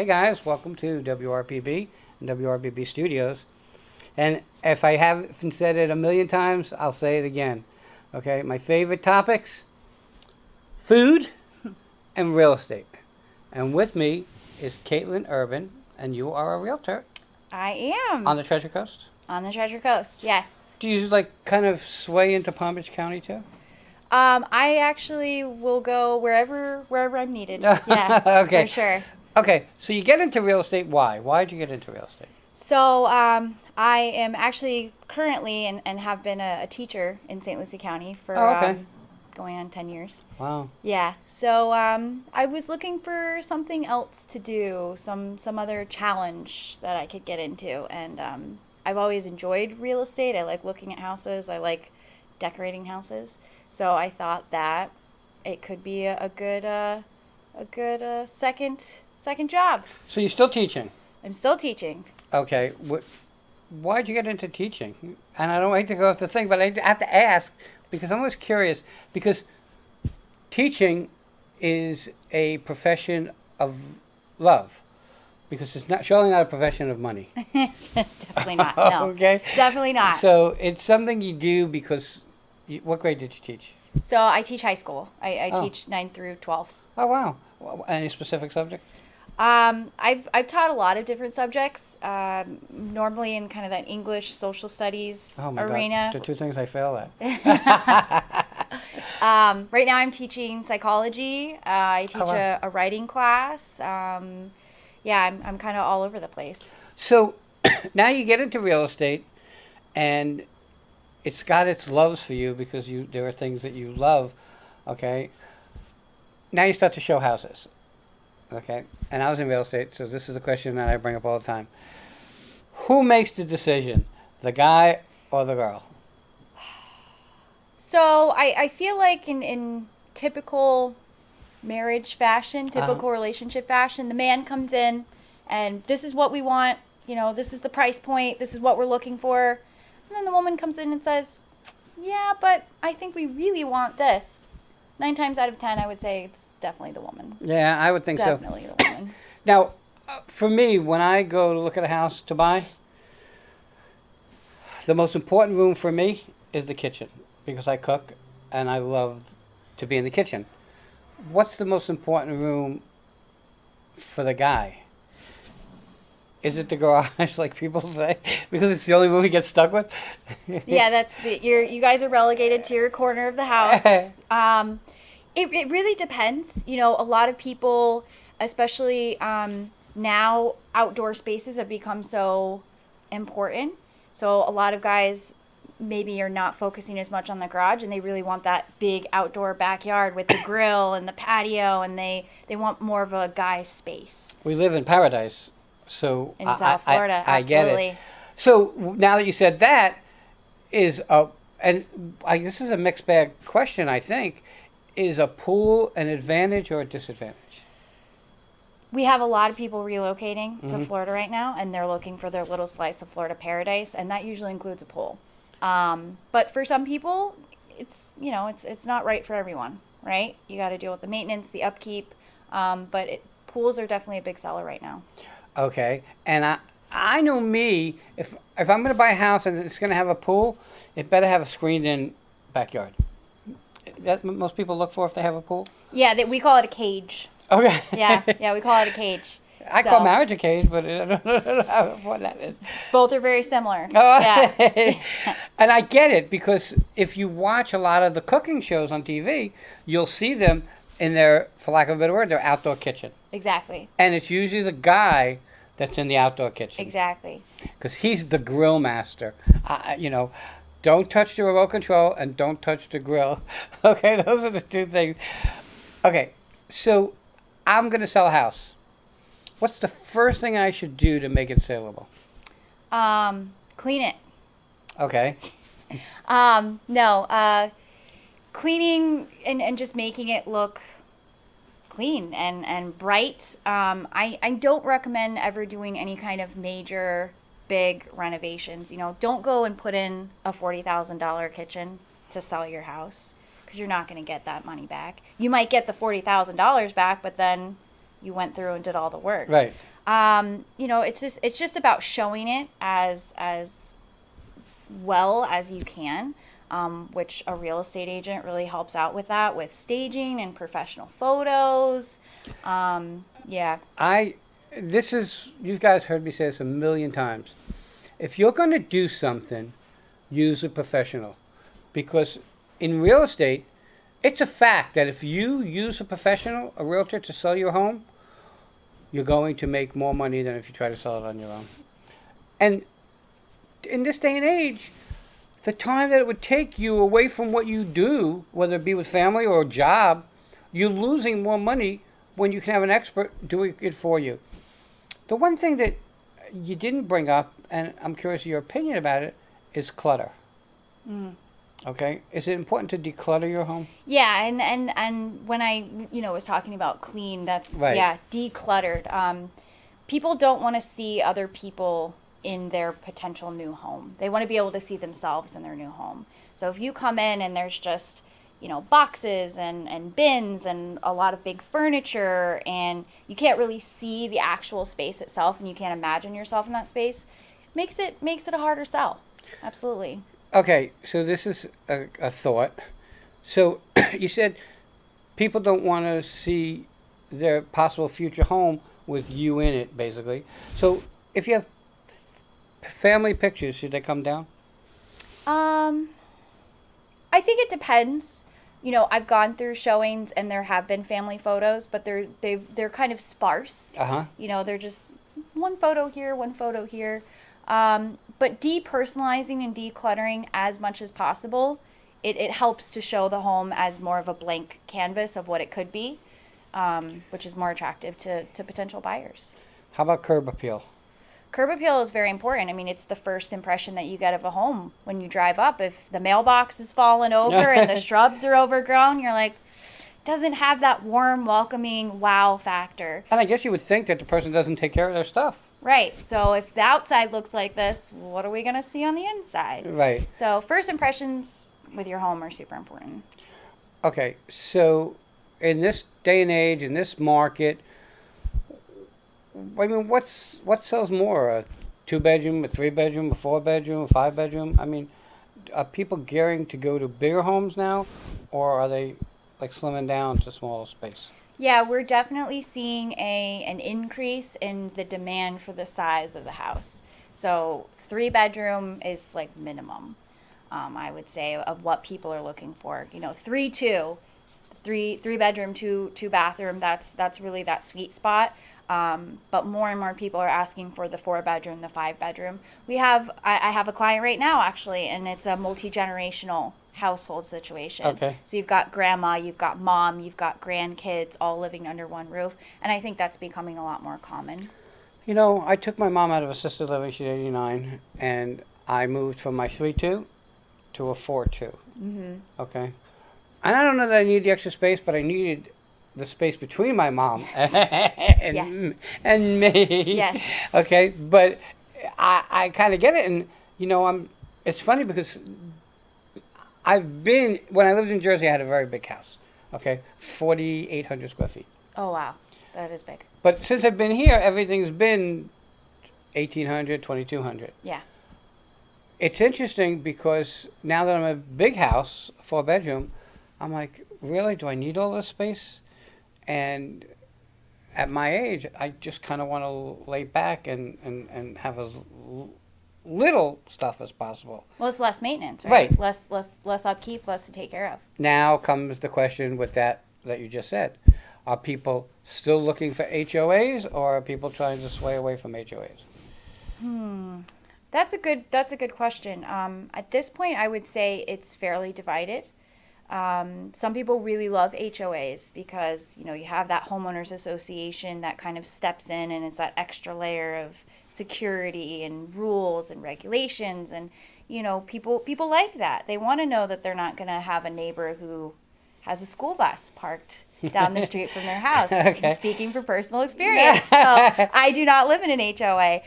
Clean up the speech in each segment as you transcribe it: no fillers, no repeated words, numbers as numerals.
Hey guys, welcome to WRPB and WRPB Studios. And if I haven't said it a million times, I'll say it again. Okay, my favorite topics, food and real estate. And with me is Katelyn Urban, and you are a realtor I am. on the Treasure Coast. On the Treasure Coast, yes. Do you kind of sway into Palm Beach County too? I actually will go wherever I'm needed. Yeah, Okay. for sure. Okay, so you get into real estate. Why? Why did you get into real estate? So I am actually currently and have been a teacher in St. Lucie County for going on 10 years. Wow. Yeah. So I was looking for something else to do, some other challenge that I could get into, and I've always enjoyed real estate. I like looking at houses. I like decorating houses. So I thought that it could be a good second job. So you're still teaching? I'm still teaching. Okay. Why'd you get into teaching? And I don't hate to go off the thing, but I have to ask because I'm always curious. Because teaching is a profession of love. Because it's surely not a profession of money. Definitely not. No. Okay. Definitely not. So it's something you do because. What grade did you teach? So I teach high school. I teach 9 through 12. Oh wow! Any specific subject? I've taught a lot of different subjects. Normally in kind of that English social studies arena. God. The two things I fail at. Right now I'm teaching psychology. I teach a writing class. I'm kind of all over the place. So now you get into real estate, and it's got its loves for you because there are things that you love, okay? Now you start to show houses, okay? And I was in real estate, so this is the question that I bring up all the time. Who makes the decision, the guy or the girl? So I feel like in typical marriage fashion, typical relationship fashion, the man comes in and this is what we want, this is the price point, this is what we're looking for. And then the woman comes in and says, yeah, but I think we really want this. 9 times out of 10, I would say it's definitely the woman. Yeah, I would think Definitely the woman. Now, for me, when I go to look at a house to buy, the most important room for me is the kitchen because I cook and I love to be in the kitchen. What's the most important room for the guy? Is it the garage, like people say, because it's the only room he gets stuck with? Yeah, you guys are relegated to your corner of the house. It really depends. A lot of people, especially now, outdoor spaces have become so important. So a lot of guys maybe are not focusing as much on the garage, and they really want that big outdoor backyard with the grill and the patio, and they want more of a guy's space. We live in paradise. So in South Florida, I absolutely. get it. So now that you said that, this is a mixed bag question, I think. Is a pool an advantage or a disadvantage? We have a lot of people relocating to Florida right now, and they're looking for their little slice of Florida paradise, and that usually includes a pool. But for some people, it's not right for everyone, right? You got to deal with the maintenance, the upkeep, but pools are definitely a big seller right now. Okay, and I know me, if I'm going to buy a house and it's going to have a pool, it better have a screened-in backyard. That most people look for if they have a pool? Yeah, we call it a cage. Okay. Yeah, we call it a cage. I call marriage a cage, but I don't know what that is. Both are very similar. Oh, yeah. And I get it, because if you watch a lot of the cooking shows on TV, you'll see them in their, for lack of a better word, their outdoor kitchen. Exactly. And it's usually the guy that's in the outdoor kitchen. Exactly. Because he's the grill master. Don't touch the remote control and don't touch the grill. Okay, those are the two things. Okay, so I'm going to sell a house. What's the first thing I should do to make it saleable? Clean it. Okay. Cleaning and just making it look clean and bright. I don't recommend ever doing any kind of major big renovations. Don't go and put in a $40,000 kitchen to sell your house, because you're not going to get that money back. You might get the $40,000 back, but then you went through and did all the work. Right. It's just about showing it as well as you can, which a real estate agent really helps out with that, with staging and professional photos. Yeah. You guys heard me say this a million times. If you're going to do something, use a professional. Because in real estate, it's a fact that if you use a professional, a realtor, to sell your home, you're going to make more money than if you try to sell it on your own. And in this day and age, the time that it would take you away from what you do, whether it be with family or a job, you're losing more money when you can have an expert doing it for you. The one thing that you didn't bring up, and I'm curious of your opinion about it, is clutter. Okay, is it important to declutter your home? Yeah, and when I was talking about clean, that's Right. yeah, decluttered. People don't want to see other people in their potential new home. They want to be able to see themselves in their new home. So if you come in and there's just boxes and bins and a lot of big furniture, and you can't really see the actual space itself, and you can't imagine yourself in that space, makes it a harder sell. Absolutely. Okay, so this is a thought. So you said people don't want to see their possible future home with you in it, basically. So if you have family pictures, should they come down? I think it depends. I've gone through showings and there have been family photos, but they're kind of sparse. Uh-huh. They're just one photo here, one photo here. But depersonalizing and decluttering as much as possible, it helps to show the home as more of a blank canvas of what it could be, which is more attractive to potential buyers. How about curb appeal? Curb appeal is very important. I mean, it's the first impression that you get of a home when you drive up. If the mailbox is fallen over and the shrubs are overgrown, you're like, doesn't have that warm, welcoming wow factor. And I guess you would think that the person doesn't take care of their stuff. Right. So if the outside looks like this, what are we going to see on the inside? Right. So first impressions with your home are super important. Okay, so in this day and age, in this market, I mean, what sells more? A 2-bedroom, a 3-bedroom, a 4-bedroom, a 5-bedroom? I mean, are people gearing to go to bigger homes now, or are they like slimming down to smaller space? Yeah, we're definitely seeing an increase in the demand for the size of the house. So 3-bedroom is like minimum, I would say, of what people are looking for. 3-bedroom, two bathroom. That's really that sweet spot. But more and more people are asking for the 4-bedroom, the 5-bedroom. I have a client right now actually, and it's a multi-generational household situation. Okay. So you've got grandma, you've got mom, you've got grandkids all living under one roof, and I think that's becoming a lot more common. I took my mom out of assisted living. She's 89, and I moved from my 3-2 to a 4-2. Mm-hmm. Okay. And I don't know that I needed the extra space, but I needed the space between my mom and, Yes. and me. Yes. Okay, but I kind of get it, and it's funny because when I lived in Jersey, I had a very big house. Okay, 4,800 square feet. Oh wow, that is big. But since I've been here, everything's been 1,800, 2,200. Yeah. It's interesting because now that I'm a big house, 4-bedroom, I'm like, really? Do I need all this space? And at my age, I just kind of want to lay back and have as little stuff as possible. Well, it's less maintenance, right? Right. Less upkeep, less to take care of. Now comes the question with that you just said. Are people still looking for HOAs, or are people trying to sway away from HOAs? That's a good question. At this point, I would say it's fairly divided. Some people really love HOAs because, you have that homeowners association that kind of steps in, and it's that extra layer of security and rules and regulations. And, people like that. They want to know that they're not going to have a neighbor who has a school bus parked down the street from their house. Okay. Speaking from personal experience. So I do not live in an HOA.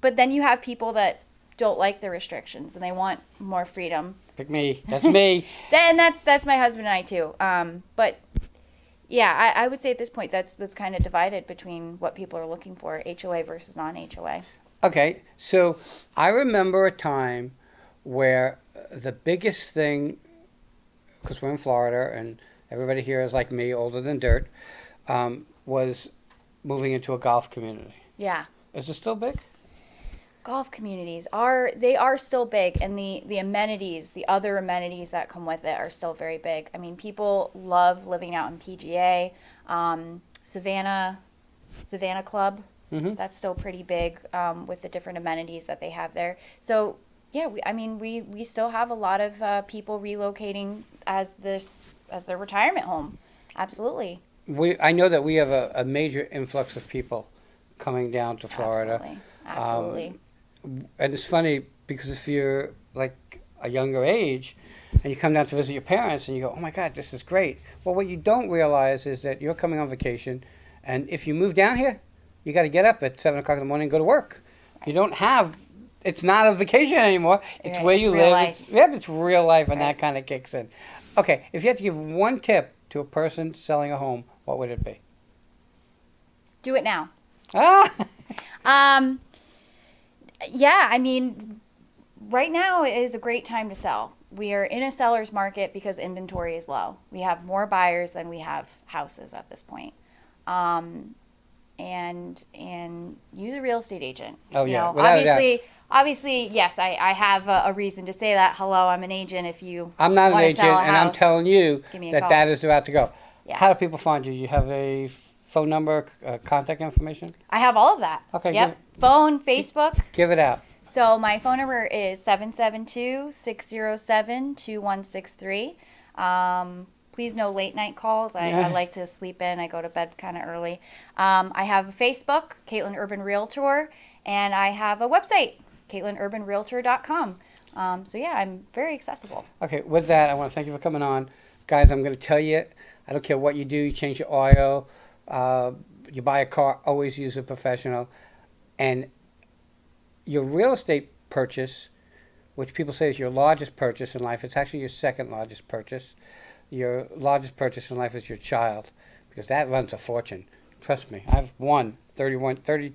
But then you have people that don't like the restrictions and they want more freedom. Pick me. That's me. Then that's my husband and I too. But Yeah, I would say at this point that's kind of divided between what people are looking for, HOA versus non-HOA. Okay, so I remember a time where the biggest thing, because we're in Florida and everybody here is like me, older than dirt, was moving into a golf community. Yeah. Is it still big? Golf communities are still big, and the amenities, the other amenities that come with it are still very big. I mean, people love living out in PGA, Savannah Club. Mm-hmm. That's still pretty big with the different amenities that they have there. So yeah, we still have a lot of people relocating as their retirement home. Absolutely. I know that we have a major influx of people coming down to Florida. Absolutely. And it's funny because if you're like a younger age and you come down to visit your parents and you go, oh my God, this is great. Well, what you don't realize is that you're coming on vacation, and if you move down here, you got to get up at 7 o'clock in the morning and go to work. You don't have, it's not a vacation anymore. It's Right, where it's you real live. life. It's real life, and Right. that kind of kicks in. Okay, if you had to give one tip to a person selling a home, what would it be? Do it now. Ah! Yeah, I mean, right now is a great time to sell. We are in a seller's market because inventory is low. We have more buyers than we have houses at this point. And use a real estate agent. Oh, You yeah, know, without a doubt. obviously, yes, I have a reason to say that. Hello, I'm an agent. If you I'm not an wanna agent, sell a and I'm house, telling you give me a that call. that is about to go. Yeah. How do people find you? You have a phone number, contact information? I have all of that. Okay, Yep. Phone, Facebook. Give it out. So my phone number is 772-607-2163. Please no late night calls. I like to sleep in. I go to bed kind of early. I have a Facebook, Katelyn Urban Realtor, and I have a website, KatelynUrbanRealtor.com. So yeah, I'm very accessible. Okay, with that, I want to thank you for coming on. Guys, I'm going to tell you, I don't care what you do, you change your oil, you buy a car, always use a professional. And your real estate purchase, which people say is your largest purchase in life, it's actually your second largest purchase. Your largest purchase in life is your child, because that runs a fortune. Trust me, I've won 33?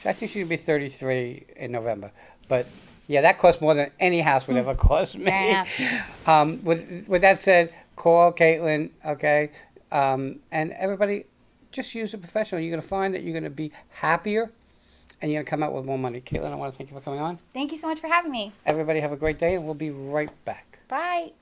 I think she would be 33 in November. But yeah, that costs more than any house would ever cost me. Yeah. With that said, call Katelyn, okay? And everybody, just use a professional. You're going to find that you're going to be happier, and you're going to come out with more money. Katelyn, I want to thank you for coming on. Thank you so much for having me. Everybody have a great day, and we'll be right back. Bye.